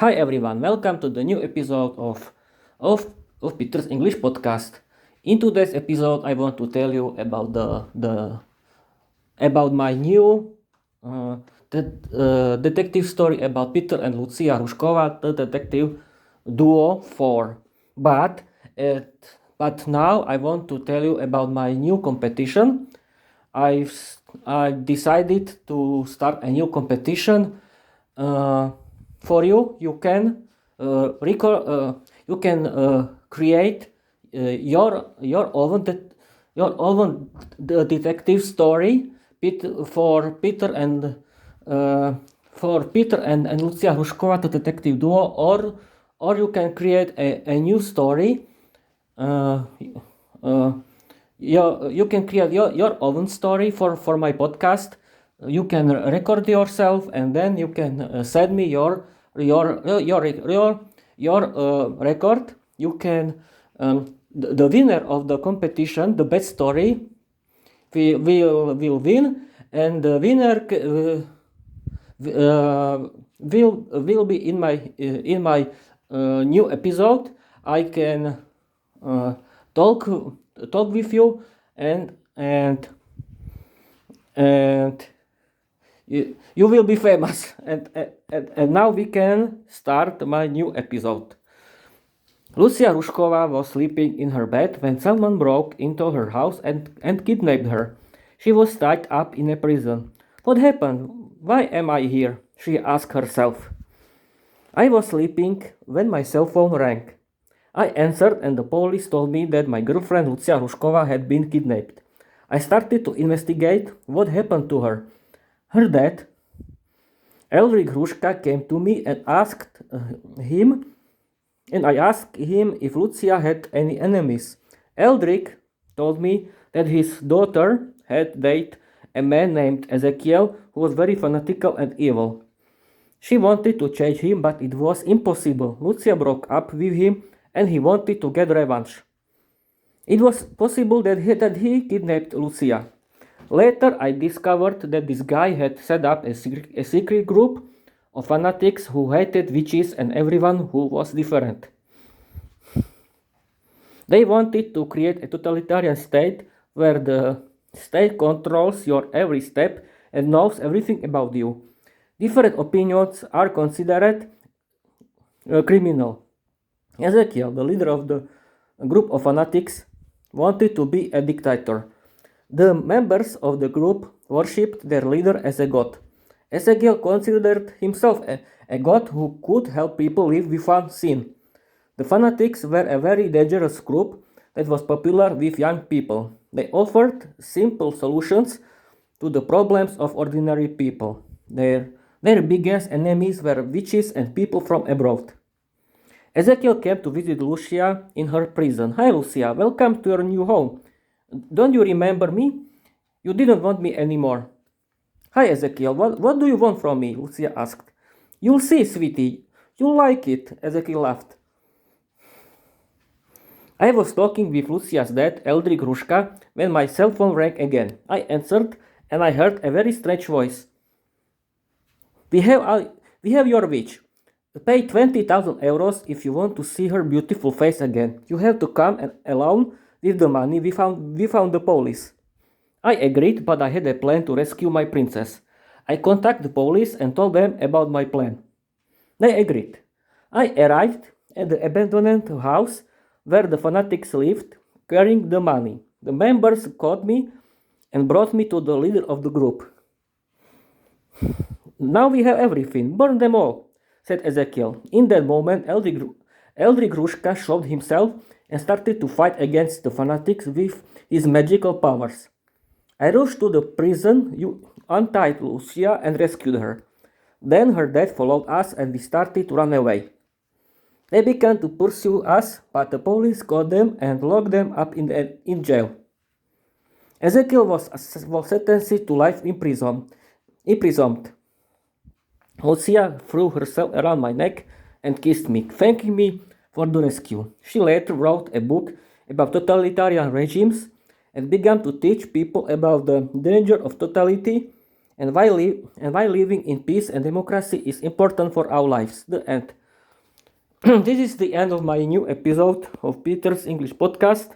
Hi everyone, welcome to the new episode of, of Peter's English podcast. In today's episode, I want to tell you about about my new detective story about Peter and Lucia Hrušková, the detective duo 4. But now I want to tell you about my new competition. I decided to start a new competition. For you, you can create your own detective story for Peter and Lucia Hrušková, the detective duo, or you can create a new story. You can create your own story for my podcast. You can record yourself and then you can send me your record. You can the winner of the competition, the best story, will win, and the winner will be in my new episode. I can talk with you and you will be famous. And now we can start my new episode. Lucia Hrušková was sleeping in her bed when someone broke into her house and kidnapped her. She was tied up in a prison. What happened? Why am I here? She asked herself. I was sleeping when my cell phone rang. I answered and the police told me that my girlfriend Lucia Hrušková had been kidnapped. I started to investigate what happened to her. Her dad, Eldric Hruška, came to me and I asked him if Lucia had any enemies. Eldric told me that his daughter had dated a man named Ezekiel who was very fanatical and evil. She wanted to change him, but it was impossible. Lucia broke up with him and he wanted to get revenge. It was possible that he kidnapped Lucia. Later, I discovered that this guy had set up a secret group of fanatics who hated witches and everyone who was different. They wanted to create a totalitarian state where the state controls your every step and knows everything about you. Different opinions are considered criminal. Ezekiel, the leader of the group of fanatics, wanted to be a dictator. The members of the group worshipped their leader as a god. Ezekiel considered himself a god who could help people live without sin. The fanatics were a very dangerous group that was popular with young people. They offered simple solutions to the problems of ordinary people. Their biggest enemies were witches and people from abroad. Ezekiel came to visit Lucia in her prison. Hi Lucia, welcome to your new home. Don't you remember me? You didn't want me anymore. Hi Ezekiel, what do you want from me? Lucia asked. You'll see, sweetie. You'll like it, Ezekiel laughed. I was talking with Lucia's dad, Eldric Hruška, when my cell phone rang again. I answered and I heard a very strange voice. We have your witch. Pay 20,000 euros if you want to see her beautiful face again. You have to come and alone with the money. We found the police. I agreed, but I had a plan to rescue my princess. I contacted the police and told them about my plan. They agreed. I arrived at the abandoned house where the fanatics lived, carrying the money. The members caught me and brought me to the leader of the group. Now we have everything. Burn them all, said Ezekiel. In that moment, Eldric Hruška showed himself and started to fight against the fanatics with his magical powers. I rushed to the prison, untied Lucia and rescued her. Then her dad followed us and we started to run away. They began to pursue us, but the police caught them and locked them up in jail. Ezekiel was sentenced to life imprisoned. Lucia threw herself around my neck and kissed me, thanking me for the rescue. She later wrote a book about totalitarian regimes and began to teach people about the danger of totality and why living in peace and democracy is important for our lives. The end. this is the end of my new episode of Peter's English podcast.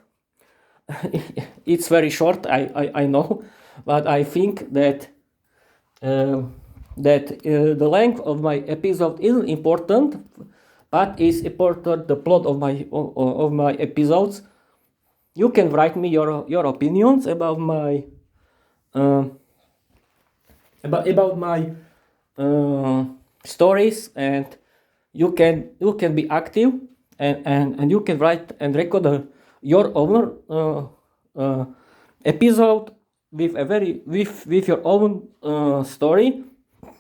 It's very short, I know, but I think that the length of my episode isn't important, but is important the plot of my episodes. You can write me your opinions about my stories, and you can be active, and you can write and record your own episode with your own story.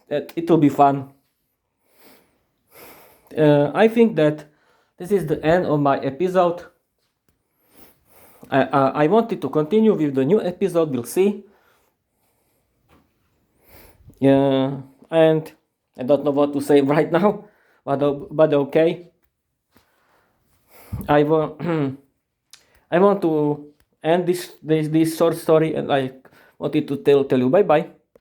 It will be fun. I think that this is the end of my episode. I wanted to continue with the new episode. We'll see. And I don't know what to say right now, but okay. I want to end this short story, and I wanted to tell you bye bye.